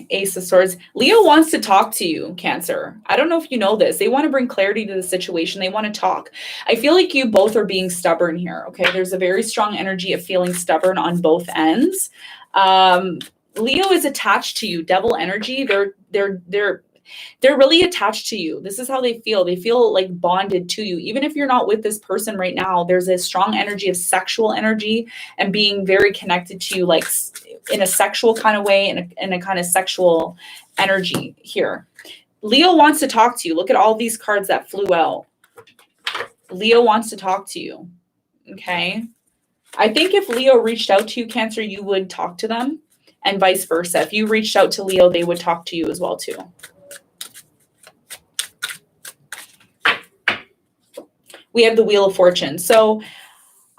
Ace of Swords. Leo wants to talk to you, Cancer. I don't know if you know this. They want to bring clarity to the situation. They want to talk. I feel like you both are being stubborn here, okay? There's a very strong energy of feeling stubborn on both ends. Leo is attached to you. Devil energy. They're really attached to you. This is how they feel. They feel like bonded to you. Even if you're not with this person right now, there's a strong energy of sexual energy and being very connected to you, like in a sexual kind of way, in a kind of sexual energy here. Leo wants to talk to you. Look at all these cards that flew out. Leo wants to talk to you. Okay. I think if Leo reached out to you, Cancer, you would talk to them, and vice versa. If you reached out to Leo, they would talk to you as well too. We have the Wheel of Fortune. So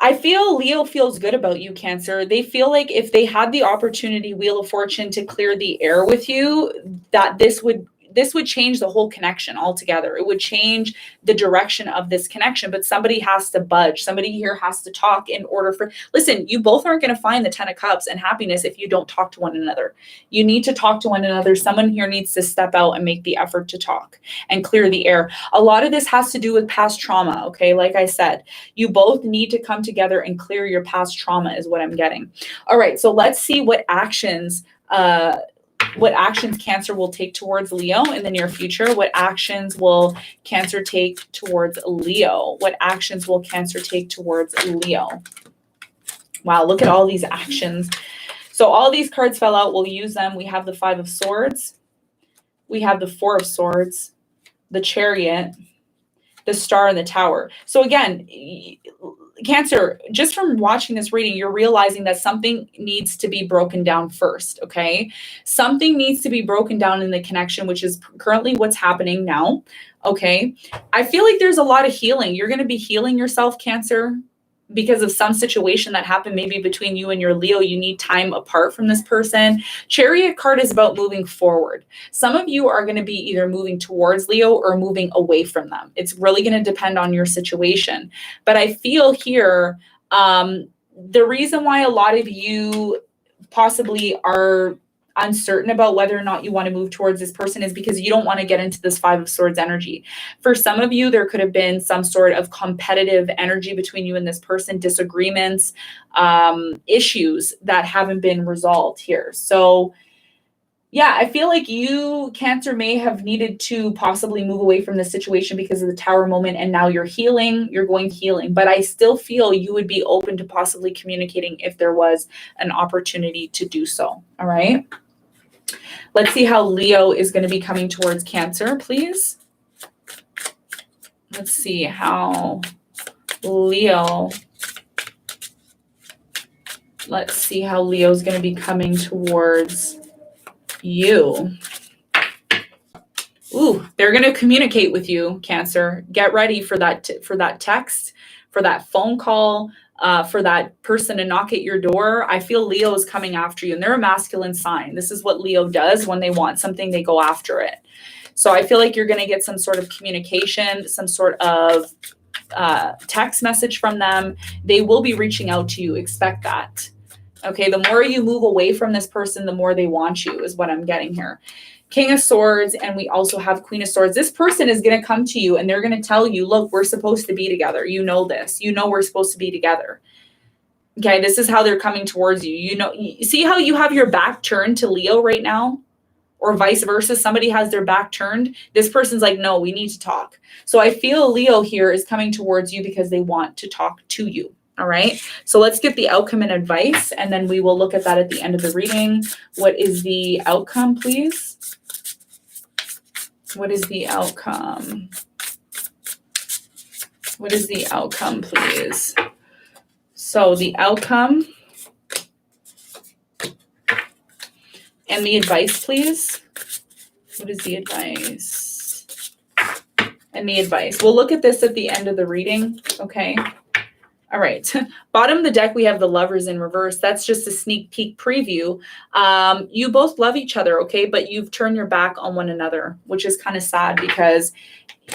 I feel Leo feels good about you, Cancer. They feel like if they had the opportunity, Wheel of Fortune, to clear the air with you, that this would change the whole connection altogether. It would change the direction of this connection, but somebody has to budge. Somebody here has to talk in order for, listen, you both aren't going to find the 10 of Cups and happiness if you don't talk to one another. You need to talk to one another. Someone here needs to step out and make the effort to talk and clear the air. A lot of this has to do with past trauma. Okay. Like I said, you both need to come together and clear your past trauma is what I'm getting. All right. So let's see what actions Cancer will take towards Leo in the near future. What actions will Cancer take towards Leo? What actions will Cancer take towards Leo? Wow, look at all these actions. So all these cards fell out. We'll use them. We have the 5 of Swords. We have the 4 of Swords, the Chariot, the Star, and the Tower. So again, Cancer, just from watching this reading, you're realizing that something needs to be broken down first, okay? Something needs to be broken down in the connection, which is currently what's happening now, okay? I feel like there's a lot of healing. You're going to be healing yourself, Cancer, because of some situation that happened maybe between you and your Leo. You need time apart from this person. Chariot card is about moving forward. Some of you are going to be either moving towards Leo or moving away from them. It's really going to depend on your situation. But I feel here, the reason why a lot of you possibly are uncertain about whether or not you want to move towards this person is because you don't want to get into this 5 of Swords energy. For some of you, there could have been some sort of competitive energy between you and this person, disagreements, issues that haven't been resolved here. So yeah, I feel like you, Cancer, may have needed to possibly move away from this situation because of the Tower moment, and now you're healing, you're going healing. But I still feel you would be open to possibly communicating if there was an opportunity to do so. All right. Let's see how Leo is going to be coming towards Cancer, please. Let's see how Leo. Let's see how Leo's going to be coming towards you. Ooh, they're going to communicate with you, Cancer. Get ready for that text, for that phone call, for that person to knock at your door. I feel Leo is coming after you, and they're a masculine sign. This is what Leo does. When they want something, they go after it. So I feel like you're going to get some sort of communication, some sort of text message from them. They will be reaching out to you. Expect that. Okay, the more you move away from this person, the more they want you is what I'm getting here. King of Swords, and we also have Queen of Swords. This person is going to come to you and they're going to tell you, look, we're supposed to be together. You know this. You know we're supposed to be together. Okay, this is how they're coming towards you. You know, you see how you have your back turned to Leo right now? Or vice versa, somebody has their back turned. This person's like, no, we need to talk. So I feel Leo here is coming towards you because they want to talk to you. All right, so let's get the outcome and advice, and then we will look at that at the end of the reading. What is the outcome, please? What is the outcome? What is the outcome, please? So the outcome and the advice, please. What is the advice? And the advice. We'll look at this at the end of the reading, okay? All right, bottom of the deck, we have the Lovers in reverse. That's just a sneak peek preview. You both love each other, okay? But you've turned your back on one another, which is kind of sad because,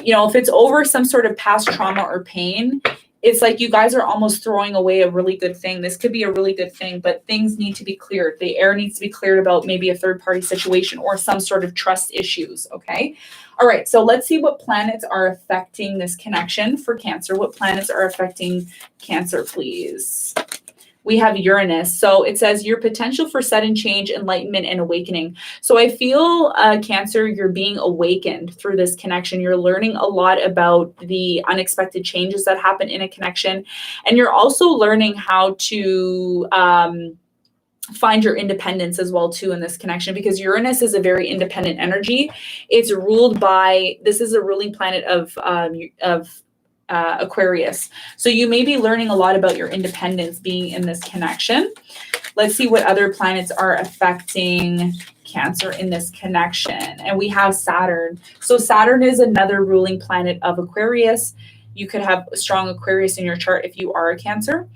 you know, if it's over some sort of past trauma or pain, it's like you guys are almost throwing away a really good thing. This could be a really good thing, but things need to be cleared. The air needs to be cleared about maybe a third party situation or some sort of trust issues. Okay. All right. So let's see what planets are affecting this connection for Cancer. What planets are affecting Cancer, please? We have Uranus. So it says your potential for sudden change, enlightenment, and awakening. So I feel, Cancer, you're being awakened through this connection. You're learning a lot about the unexpected changes that happen in a connection. And you're also learning how to find your independence as well too in this connection, because Uranus is a very independent energy. It's ruled by, this is a ruling planet of Aquarius. So you may be learning a lot about your independence being in this connection. Let's see what other planets are affecting Cancer in this connection. And we have Saturn. So Saturn is another ruling planet of Aquarius. You could have a strong Aquarius in your chart if you are a Cancer.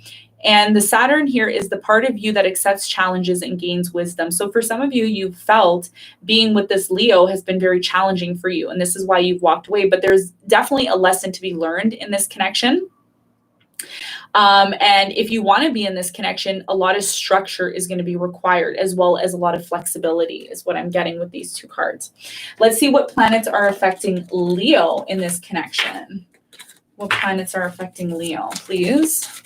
And the Saturn here is the part of you that accepts challenges and gains wisdom. So for some of you, you've felt being with this Leo has been very challenging for you. And this is why you've walked away. But there's definitely a lesson to be learned in this connection. And if you want to be in this connection, a lot of structure is going to be required, as well as a lot of flexibility is what I'm getting with these two cards. Let's see what planets are affecting Leo in this connection. What planets are affecting Leo, please?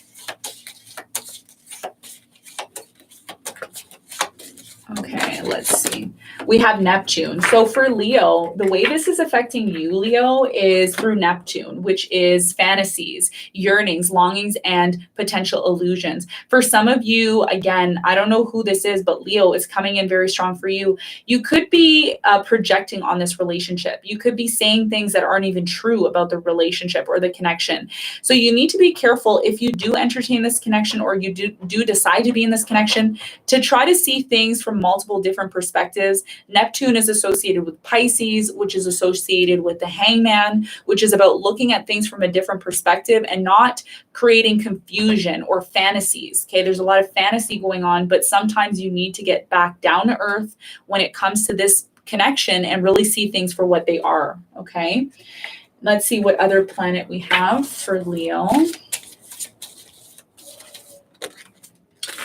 Okay, let's see. We have Neptune. So for Leo, the way this is affecting you, Leo, is through Neptune, which is fantasies, yearnings, longings, and potential illusions. For some of you, again, I don't know who this is, but Leo is coming in very strong for you. You could be projecting on this relationship. You could be saying things that aren't even true about the relationship or the connection. So you need to be careful if you do entertain this connection, or you do decide to be in this connection, to try to see things from multiple different perspectives. Neptune is associated with Pisces, which is associated with the Hangman, which is about looking at things from a different perspective and not creating confusion or fantasies. Okay, there's a lot of fantasy going on, but sometimes you need to get back down to earth when it comes to this connection and really see things for what they are. Okay, let's see what other planet we have for Leo.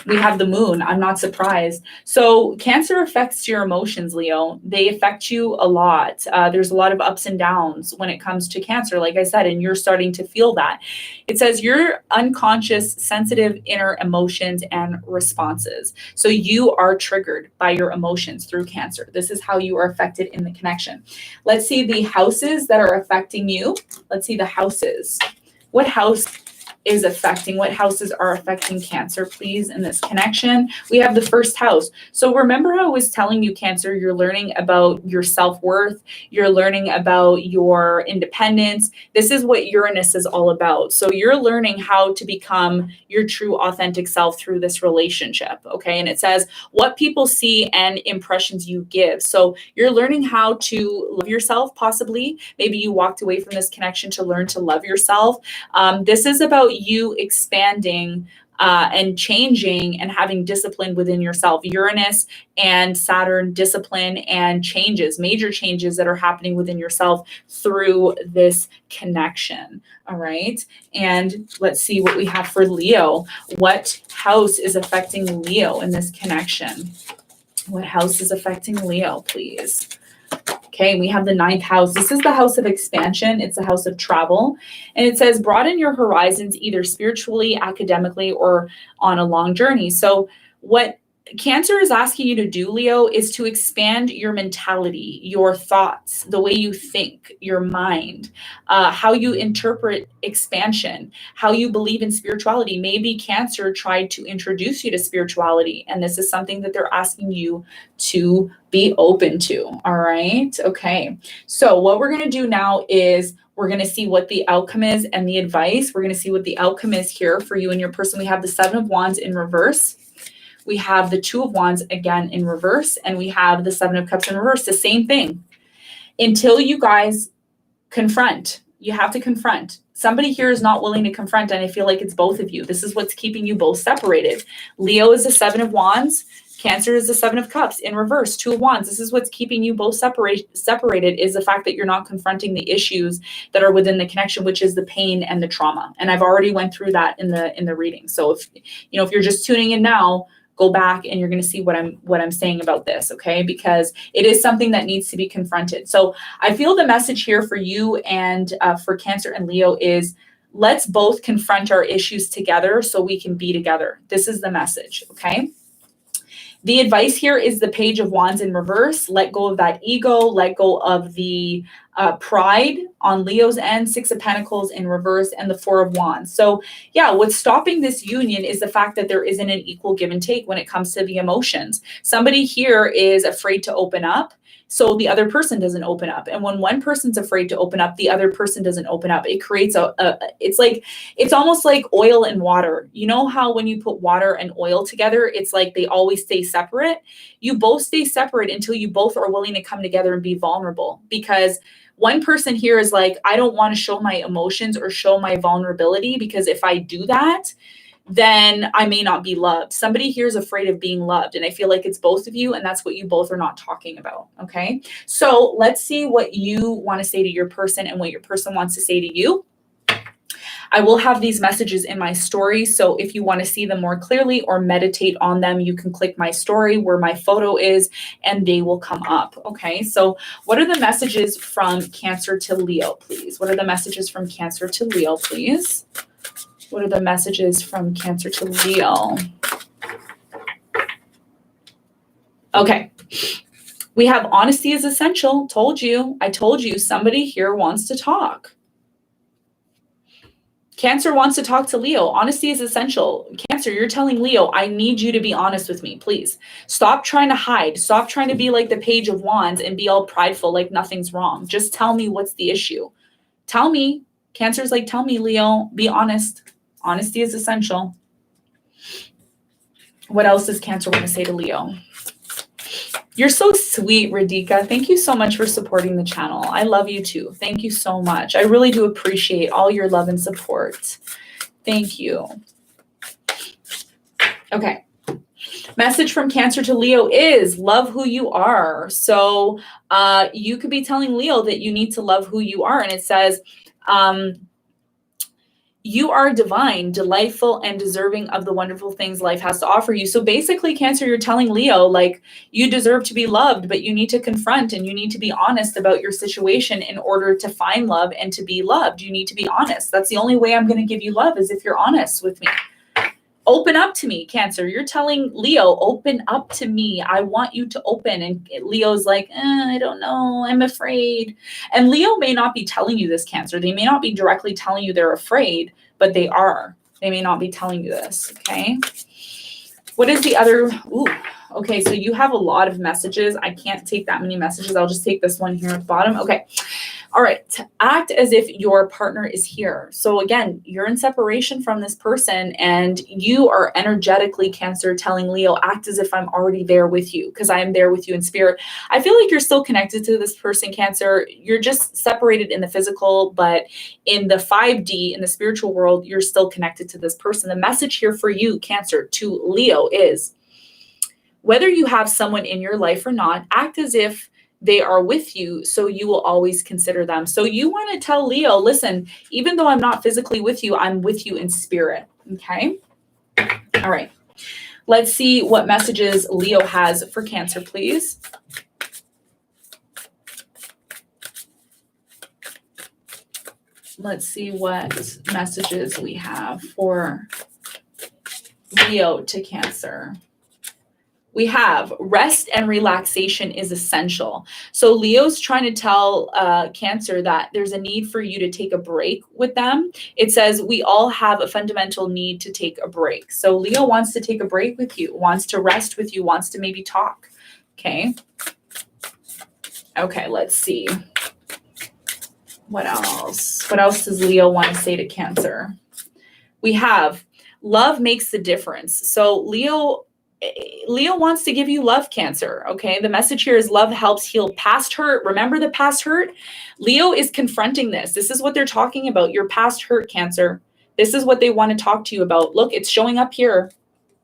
We have the moon. I'm not surprised. So Cancer affects your emotions, Leo. They affect you a lot. There's a lot of ups and downs when it comes to Cancer, like I said, and you're starting to feel that. It says your unconscious, sensitive inner emotions and responses. So you are triggered by your emotions through Cancer. This is how you are affected in the connection. Let's see the houses that are affecting you. Let's see the houses. What houses are affecting Cancer, please, in this connection? We have the first house. So remember how I was telling you, Cancer, you're learning about your self-worth. You're learning about your independence. This is what Uranus is all about. So you're learning how to become your true authentic self through this relationship. Okay. And it says what people see and impressions you give. So you're learning how to love yourself, possibly. Maybe you walked away from this connection to learn to love yourself. This is about you expanding and changing and having discipline within yourself. Uranus and Saturn, discipline and changes, major changes that are happening within yourself through this connection. All right. And let's see what we have for Leo. What house is affecting Leo in this connection? What house is affecting Leo, please? Okay, we have the 9th house. This is the house of expansion. It's a house of travel. And it says broaden your horizons either spiritually, academically, or on a long journey. So what Cancer is asking you to do, Leo, is to expand your mentality, your thoughts, the way you think, your mind, how you interpret expansion, how you believe in spirituality. Maybe Cancer tried to introduce you to spirituality, and this is something that they're asking you to be open to. All right. Okay. So what we're going to do now is we're going to see what the outcome is and the advice. We're going to see what the outcome is here for you and your person. We have the 7 of Wands in reverse. We have the 2 of Wands again in reverse, and we have the 7 of Cups in reverse. The same thing. Until you guys confront, you have to confront. Somebody here is not willing to confront, and I feel like it's both of you. This is what's keeping you both separated. Leo is the 7 of Wands. Cancer is the Seven of Cups in reverse, Two of Wands. This is what's keeping you both separated is the fact that you're not confronting the issues that are within the connection, which is the pain and the trauma. And I've already went through that in the reading. So if if you're just tuning in now, go back and you're going to see what I'm saying about this, okay? Because it is something that needs to be confronted. So I feel the message here for you and for Cancer and Leo is, let's both confront our issues together so we can be together. This is the message, okay? The advice here is the Page of Wands in reverse. Let go of that ego. Let go of the pride on Leo's end. Six of Pentacles in reverse and the Four of Wands. So yeah, what's stopping this union is the fact that there isn't an equal give and take when it comes to the emotions. Somebody here is afraid to open up, so the other person doesn't open up. And when one person's afraid to open up, the other person doesn't open up. It creates it's almost like oil and water. You know how when you put water and oil together, it's like they always stay separate. You both stay separate until you both are willing to come together and be vulnerable. Because one person here is like, I don't want to show my emotions or show my vulnerability, because if I do that, then I may not be loved. Somebody here is afraid of being loved. And I feel like it's both of you, and that's what you both are not talking about. Okay. So let's see what you want to say to your person and what your person wants to say to you. I will have these messages in my story. So if you want to see them more clearly or meditate on them, you can click my story where my photo is and they will come up. Okay. So what are the messages from Cancer to Leo, please? What are the messages from Cancer to Leo, please? What are the messages from Cancer to Leo? Okay. We have honesty is essential. I told you somebody here wants to talk. Cancer wants to talk to Leo. Honesty is essential. Cancer, you're telling Leo, I need you to be honest with me, please. Stop trying to hide. Stop trying to be like the Page of Wands and be all prideful like nothing's wrong. Just tell me what's the issue. Tell me. Cancer's like, tell me, Leo, be honest. Honesty is essential. What else does Cancer want to say to Leo? You're so sweet, Radhika. Thank you so much for supporting the channel. I love you too. Thank you so much. I really do appreciate all your love and support. Thank you. Okay. Message from Cancer to Leo is love who you are. So you could be telling Leo that you need to love who you are. And it says, you are divine, delightful, and deserving of the wonderful things life has to offer you. So basically, Cancer, you're telling Leo, like, you deserve to be loved, but you need to confront and you need to be honest about your situation in order to find love and to be loved. You need to be honest. That's the only way I'm going to give you love, is if you're honest with me. Open up to me, Cancer. You're telling Leo, open up to me. I want you to open. And Leo's like, I don't know. I'm afraid. And Leo may not be telling you this, Cancer. They may not be directly telling you they're afraid, but they are. They may not be telling you this, okay? What is the other? Ooh, okay, so you have a lot of messages. I can't take that many messages. I'll just take this one here at the bottom. Okay. All right, to act as if your partner is here. So again, you're in separation from this person and you are energetically, Cancer, telling Leo, act as if I'm already there with you, because I am there with you in spirit. I feel like you're still connected to this person, Cancer. You're just separated in the physical, but in the 5D, in the spiritual world, you're still connected to this person. The message here for you, Cancer, to Leo is, whether you have someone in your life or not, act as if they are with you, so you will always consider them. So you want to tell Leo, listen, even though I'm not physically with you, I'm with you in spirit. Okay. All right. Let's see what messages Leo has for Cancer, please. Let's see what messages we have for Leo to Cancer. We have rest and relaxation is essential. So Leo's trying to tell Cancer that there's a need for you to take a break with them. It says we all have a fundamental need to take a break. So Leo wants to take a break with you, wants to rest with you, wants to maybe talk. Okay. Okay, let's see. What else? What else does Leo want to say to Cancer? We have love makes the difference. So Leo wants to give you love, Cancer. Okay. The message here is love helps heal past hurt. Remember the past hurt? Leo is confronting this. This is what they're talking about. Your past hurt, Cancer. This is what they want to talk to you about. Look, it's showing up here.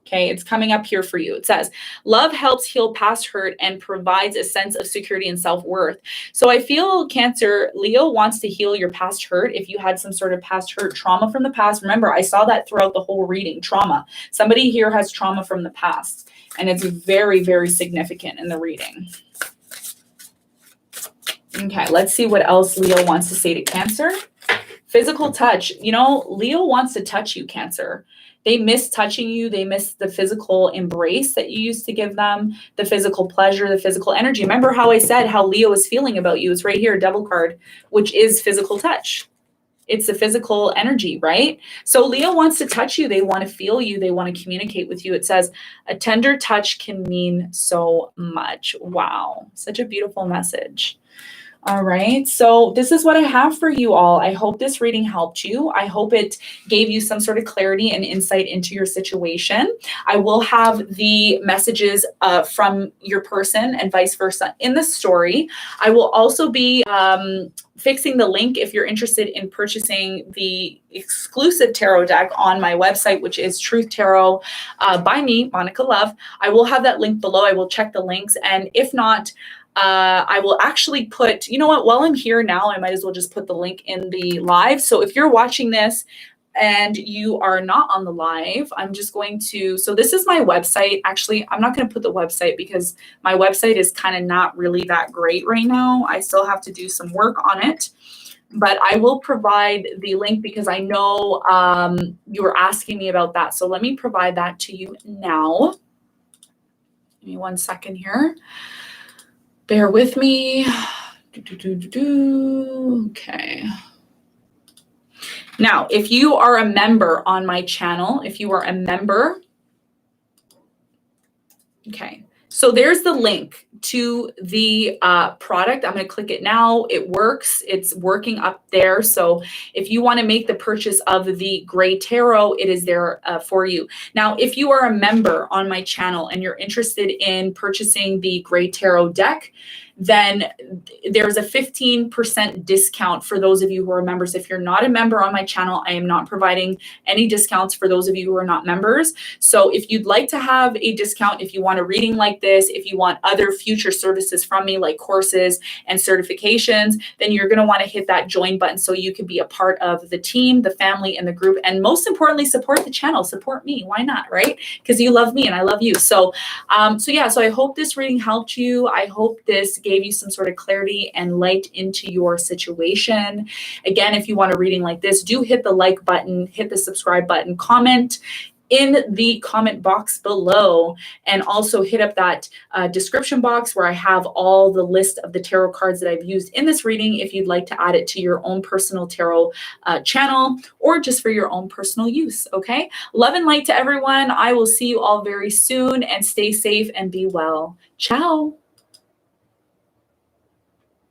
Okay, it's coming up here for you. It says, love helps heal past hurt and provides a sense of security and self-worth. So I feel, Cancer, Leo wants to heal your past hurt. If you had some sort of past hurt, trauma from the past, remember, I saw that throughout the whole reading, trauma. Somebody here has trauma from the past, and it's very, very significant in the reading. Okay, let's see what else Leo wants to say to Cancer. Physical touch. You know, Leo wants to touch you, Cancer. They miss touching you. They miss the physical embrace that you used to give them, the physical pleasure, the physical energy. Remember how I said how Leo is feeling about you? It's right here, Devil card, which is physical touch. It's the physical energy, right? So Leo wants to touch you. They want to feel you. They want to communicate with you. It says a tender touch can mean so much. Wow. Such a beautiful message. All right, so this is what I have for you all. I hope this reading helped you. I hope it gave you some sort of clarity and insight into your situation. I will have the messages from your person and vice versa in the story. I will also be fixing the link if you're interested in purchasing the exclusive tarot deck on my website, which is Truth Tarot by me, Monica Love. I will have that link below. I will check the links, and if not, I will actually put, you know what, while I'm here now, I might as well just put the link in the live. So if you're watching this and you are not on the live, I'm just going to, so this is my website. Actually, I'm not going to put the website because my website is kind of not really that great right now. I still have to do some work on it, but I will provide the link because I know you were asking me about that. So let me provide that to you now. Give me 1 second here. Bear with me. Okay. Now, if you are a member on my channel, if you are a member, okay. So there's the link to the product. I'm going to click it now. It works. It's working up there. So if you want to make the purchase of the Gray Tarot, it is there for you. Now, if you are a member on my channel and you're interested in purchasing the Gray Tarot deck, then there's a 15% discount for those of you who are members. If you're not a member on my channel, I am not providing any discounts for those of you who are not members. So if you'd like to have a discount, if you want a reading like this, if you want other future services from me, like courses and certifications, then you're going to want to hit that join button so you can be a part of the team, the family, and the group. And most importantly, support the channel, support me. Why not, right? Because you love me and I love you. So, so I hope this reading helped you. I hope this gave you some sort of clarity and light into your situation. Again, if you want a reading like this, do hit the like button, hit the subscribe button, comment in the comment box below, and also hit up that description box where I have all the list of the tarot cards that I've used in this reading if you'd like to add it to your own personal tarot channel or just for your own personal use, okay? Love and light to everyone. I will see you all very soon, and stay safe and be well. Ciao.